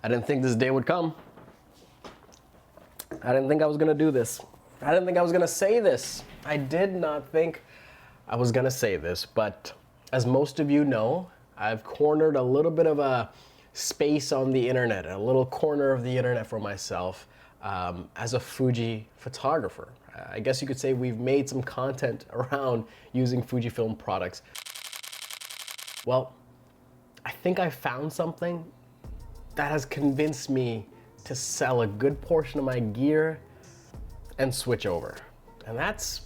I didn't think this day would come. I didn't think I was gonna do this. I didn't think I was gonna say this. I did not think I was gonna say this, but as most of you know, I've cornered a little bit of a space on the internet, a little corner of the internet for myself as a Fuji photographer. I guess you could say we've made some content around using Fujifilm products. Well, I think I found something that has convinced me to sell a good portion of my gear and switch over. And that's,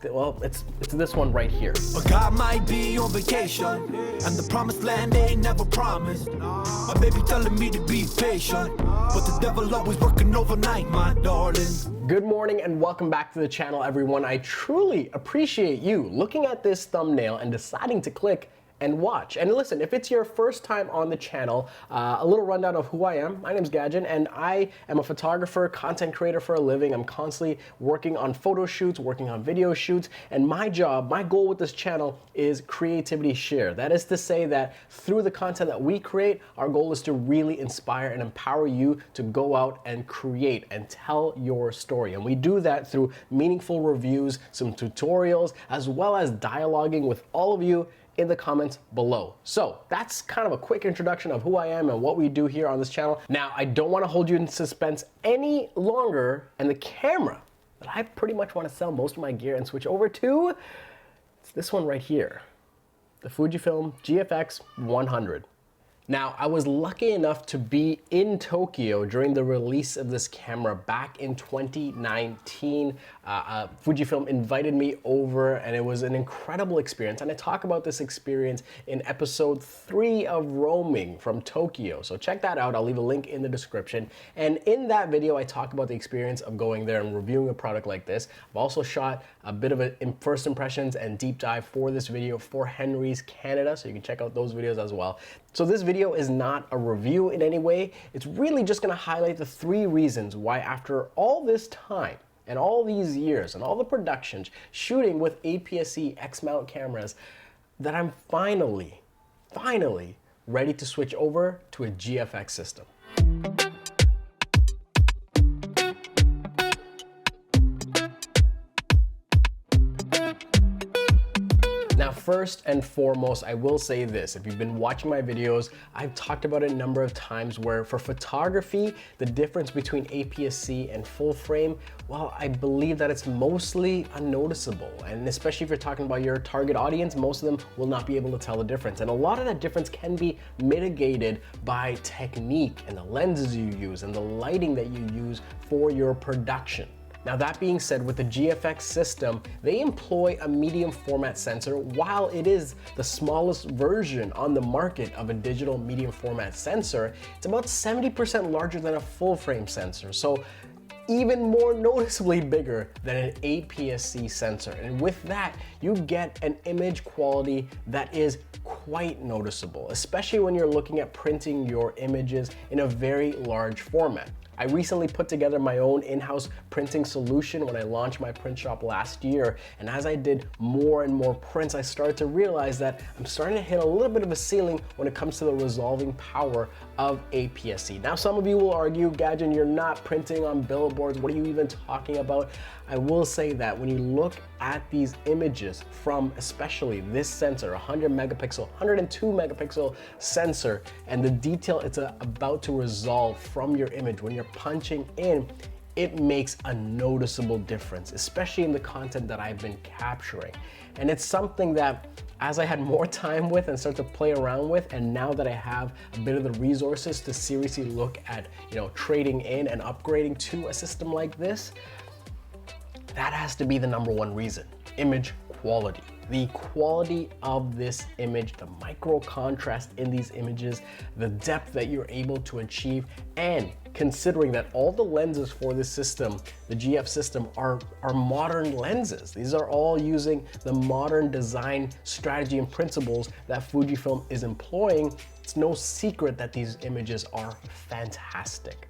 well, it's this one right here. But God might be on vacation, and the promised land ain't never promised. My baby telling me to be patient, but the devil always working overnight, my darling. Good morning and welcome back to the channel, everyone. I truly appreciate you looking at this thumbnail and deciding to click and watch. And listen, if it's your first time on the channel, a little rundown of who I am. My name is Gajan, and I am a photographer, content creator for a living. I'm constantly working on photo shoots, working on video shoots, and my job, my goal with this channel is creativity share. That is to say that through the content that we create, our goal is to really inspire and empower you to go out and create and tell your story. And we do that through meaningful reviews, some tutorials, as well as dialoguing with all of you in the comments below. So that's kind of a quick introduction of who I am and what we do here on this channel. Now, I don't want to hold you in suspense any longer, and the camera that I pretty much want to sell most of my gear and switch over to, it's this one right here, the Fujifilm GFX 100. Now, I was lucky enough to be in Tokyo during the release of this camera back in 2019. Fujifilm invited me over, and it was an incredible experience. And I talk about this experience in episode 3 of Roaming from Tokyo. So check that out. I'll leave a link in the description. And in that video, I talk about the experience of going there and reviewing a product like this. I've also shot a bit of a first impressions and deep dive for this video for Henry's Canada. So you can check out those videos as well. So this video is not a review in any way. It's really just gonna highlight the 3 reasons why, after all this time and all these years and all the productions shooting with APS-C X-mount cameras, that I'm finally ready to switch over to a GFX system. Now, first and foremost, I will say this. If you've been watching my videos, I've talked about it a number of times where for photography, the difference between APS-C and full frame, well, I believe that it's mostly unnoticeable. And especially if you're talking about your target audience, most of them will not be able to tell the difference. And a lot of that difference can be mitigated by technique and the lenses you use and the lighting that you use for your production. Now, that being said, with the GFX system, they employ a medium format sensor. While it is the smallest version on the market of a digital medium format sensor, it's about 70% larger than a full frame sensor. So even more noticeably bigger than an APS-C sensor. And with that, you get an image quality that is quite noticeable, especially when you're looking at printing your images in a very large format. I recently put together my own in-house printing solution when I launched my print shop last year, and as I did more and more prints, I started to realize that I'm starting to hit a little bit of a ceiling when it comes to the resolving power of APS-C. Now, some of you will argue, Gajan, you're not printing on billboards, what are you even talking about? I will say that when you look at these images from especially this sensor, 100 megapixel, 102 megapixel sensor, and the detail it's about to resolve from your image when you're punching in, it makes a noticeable difference, especially in the content that I've been capturing. And it's something that, as I had more time with and start to play around with, and now that I have a bit of the resources to seriously look at, trading in and upgrading to a system like this, that has to be the #1 reason: image quality. The quality of this image, the micro contrast in these images, the depth that you're able to achieve, and considering that all the lenses for this system, the GF system, are modern lenses. These are all using the modern design strategy and principles that Fujifilm is employing. It's no secret that these images are fantastic.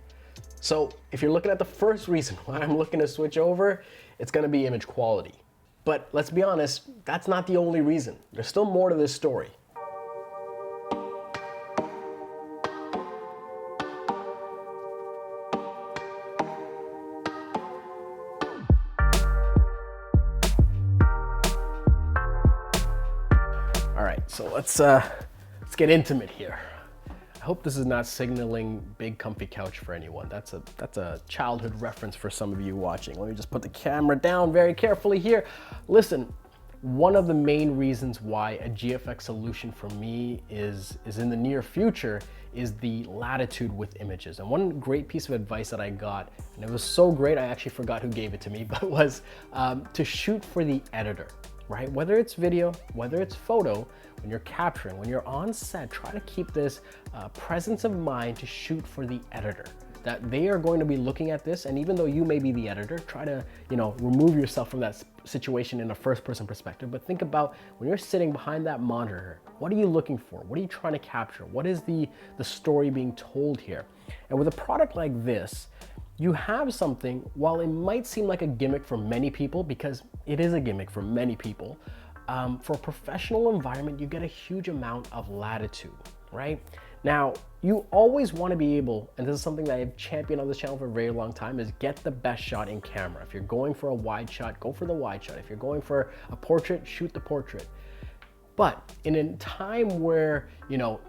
So if you're looking at the first reason why I'm looking to switch over, it's gonna be image quality. But let's be honest, that's not the only reason. There's still more to this story. So let's get intimate here. I hope this is not signaling big comfy couch for anyone. That's a childhood reference for some of you watching. Let me just put the camera down very carefully here. Listen, one of the main reasons why a GFX solution for me is in the near future is the Latitude with images. And one great piece of advice that I got, and it was so great I actually forgot who gave it to me, but was to shoot for the editor, right? Whether it's video, whether it's photo, when you're capturing, when you're on set, try to keep this presence of mind to shoot for the editor. That they are going to be looking at this, and even though you may be the editor, try to, remove yourself from that situation in a first-person perspective. But think about when you're sitting behind that monitor, what are you looking for? What are you trying to capture? What is the story being told here? And with a product like this, you have something, while it might seem like a gimmick for many people, because it is a gimmick for many people, for a professional environment, you get a huge amount of latitude, right? Now, you always want to be able, and this is something that I've championed on this channel for a very long time, is get the best shot in camera. If you're going for a wide shot, go for the wide shot. If you're going for a portrait, shoot the portrait. But in a time where,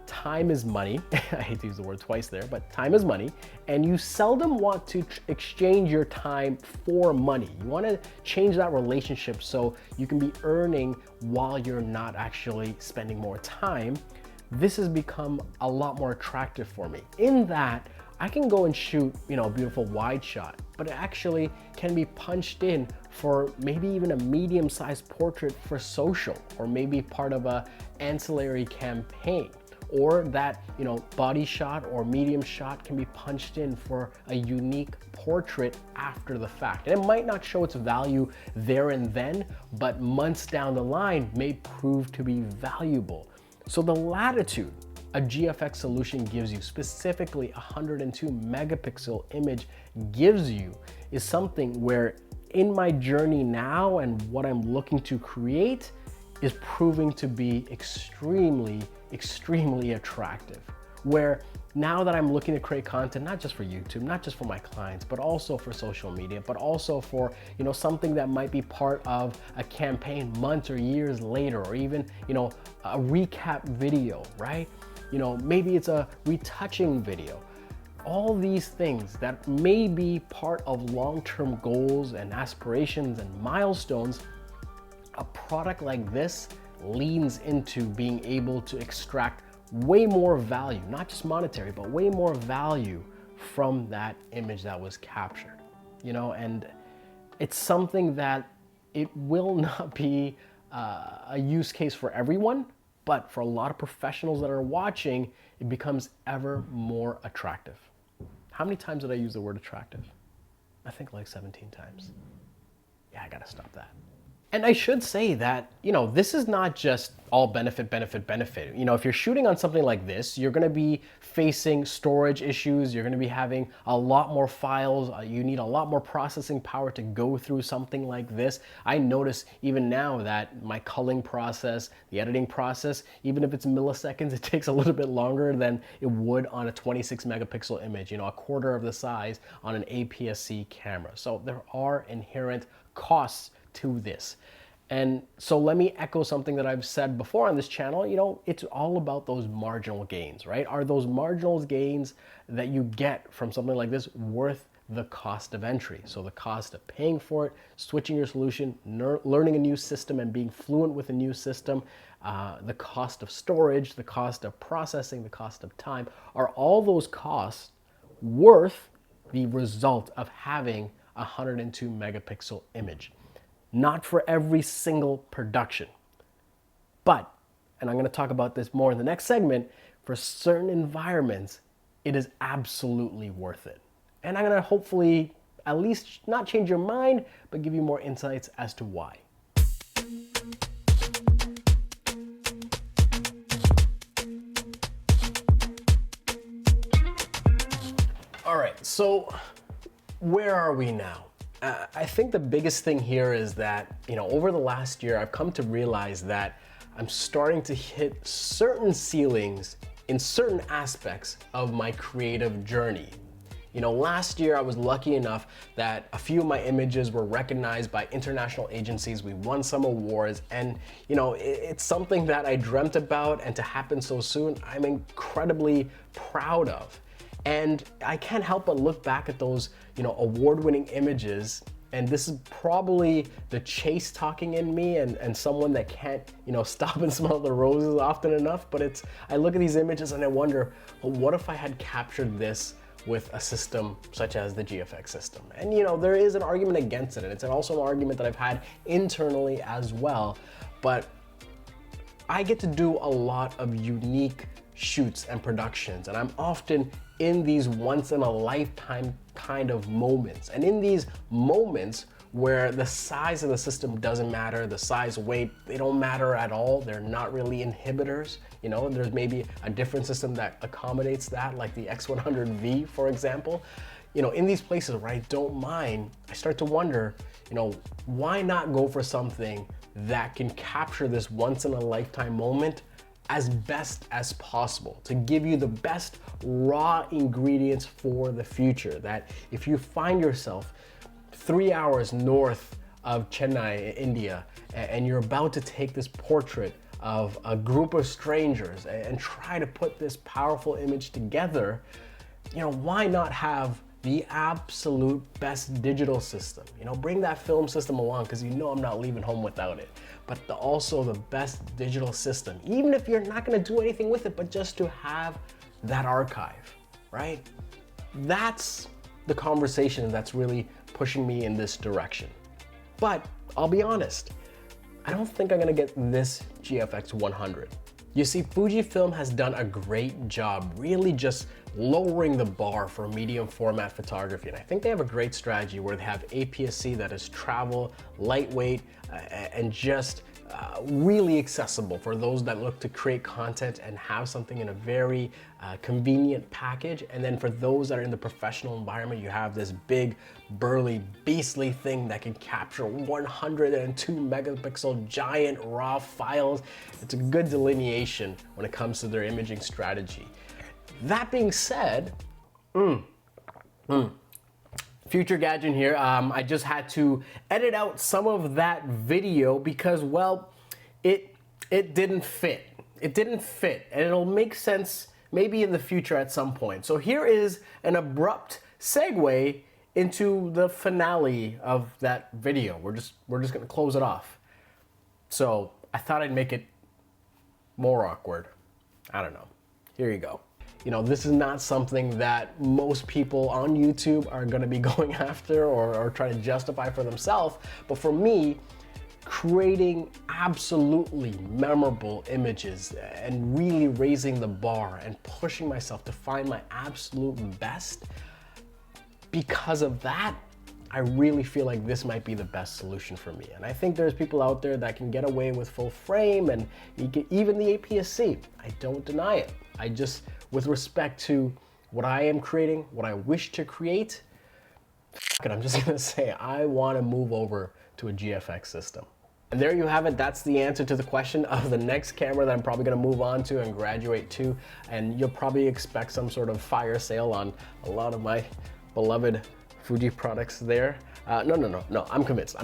time is money, I hate to use the word twice there, but time is money, and you seldom want to exchange your time for money. You want to change that relationship so you can be earning while you're not actually spending more time. This has become a lot more attractive for me in that I can go and shoot, a beautiful wide shot, but it actually can be punched in for maybe even a medium-sized portrait for social, or maybe part of a ancillary campaign, or that, body shot or medium shot can be punched in for a unique portrait after the fact. And it might not show its value there and then, but months down the line may prove to be valuable. So the Latitude a GFX solution gives you, specifically 102 megapixel image gives you, is something where in my journey now and what I'm looking to create is proving to be extremely, extremely attractive. Where now that I'm looking to create content, not just for YouTube, not just for my clients, but also for social media, but also for, something that might be part of a campaign months or years later, or even, a recap video, right? Maybe it's a retouching video. All these things that may be part of long-term goals and aspirations and milestones, a product like this leans into being able to extract way more value, not just monetary, but way more value from that image that was captured, and it's something that it will not be a use case for everyone, but for a lot of professionals that are watching, it becomes ever more attractive. How many times did I use the word attractive? I think like 17 times. Yeah, I gotta stop that. And I should say that, this is not just all benefit. If you're shooting on something like this, you're gonna be facing storage issues, you're gonna be having a lot more files, you need a lot more processing power to go through something like this. I notice even now that my culling process, the editing process, even if it's milliseconds, it takes a little bit longer than it would on a 26 megapixel image, a quarter of the size on an APS-C camera. So there are inherent costs to this. And so let me echo something that I've said before on this channel, it's all about those marginal gains, right? Are those marginal gains that you get from something like this worth the cost of entry? So the cost of paying for it, switching your solution, learning a new system and being fluent with a new system, the cost of storage, the cost of processing, the cost of time, are all those costs worth the result of having a 102 megapixel image? Not for every single production, but, and I'm going to talk about this more in the next segment, for certain environments, it is absolutely worth it. And I'm going to hopefully at least not change your mind, but give you more insights as to why. All right, so where are we now? I think the biggest thing here is that, over the last year, I've come to realize that I'm starting to hit certain ceilings in certain aspects of my creative journey. You know, last year I was lucky enough that a few of my images were recognized by international agencies. We won some awards, and you know, it's something that I dreamt about, and to happen so soon, I'm incredibly proud of. And I can't help but look back at those, you know, award-winning images, and this is probably the chase talking in me, and someone that can't, you know, stop and smell the roses often enough. But I look at these images and I wonder, well, what if I had captured this with a system such as the GFX system? And you know, there is an argument against it, and it's also an argument that I've had internally as well. But I get to do a lot of unique shoots and productions, and I'm often in these once in a lifetime kind of moments. And in these moments where the size of the system doesn't matter, the size, weight, they don't matter at all. They're not really inhibitors. You know, there's maybe a different system that accommodates that, like the X100V, for example. You know, in these places where I don't mind, I start to wonder, you know, why not go for something that can capture this once in a lifetime moment as best as possible, to give you the best raw ingredients for the future. That if you find yourself 3 hours north of Chennai, India, and you're about to take this portrait of a group of strangers and try to put this powerful image together, you know, why not have the absolute best digital system? You know, bring that film system along, because you know I'm not leaving home without it. But also the best digital system, even if you're not gonna do anything with it, but just to have that archive, right? That's the conversation that's really pushing me in this direction. But I'll be honest, I don't think I'm gonna get this GFX 100. You see, Fujifilm has done a great job really just lowering the bar for medium format photography. And I think they have a great strategy where they have APS-C that is travel, lightweight, and just really accessible for those that look to create content and have something in a very convenient package. And then for those that are in the professional environment, you have this big, burly, beastly thing that can capture 102 megapixel giant raw files. It's a good delineation when it comes to their imaging strategy. That being said, Future Gajan here. I just had to edit out some of that video because, well, it didn't fit. It didn't fit, and it'll make sense maybe in the future at some point. So here is an abrupt segue into the finale of that video. We're just gonna close it off. So I thought I'd make it more awkward. I don't know. Here you go. You know, this is not something that most people on YouTube are gonna be going after or trying to justify for themselves. But for me, creating absolutely memorable images and really raising the bar and pushing myself to find my absolute best, because of that, I really feel like this might be the best solution for me. And I think there's people out there that can get away with full frame and even the APS-C. I don't deny it. I just, with respect to what I am creating, what I wish to create, I'm just gonna say I wanna move over to a GFX system. And there you have it. That's the answer to the question of the next camera that I'm probably gonna move on to and graduate to. And you'll probably expect some sort of fire sale on a lot of my beloved Fuji products there. No, I'm convinced.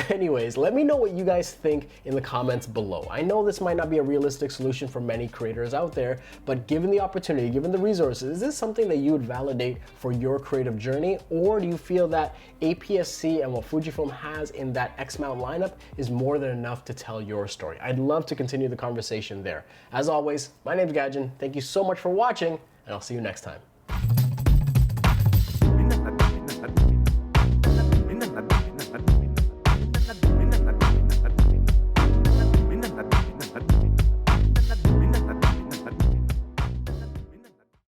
Anyways, let me know what you guys think in the comments below. I know this might not be a realistic solution for many creators out there, but given the opportunity, given the resources, is this something that you would validate for your creative journey? Or do you feel that APS-C and what Fujifilm has in that X-mount lineup is more than enough to tell your story? I'd love to continue the conversation there. As always, my name is Gajan. Thank you so much for watching, and I'll see you next time.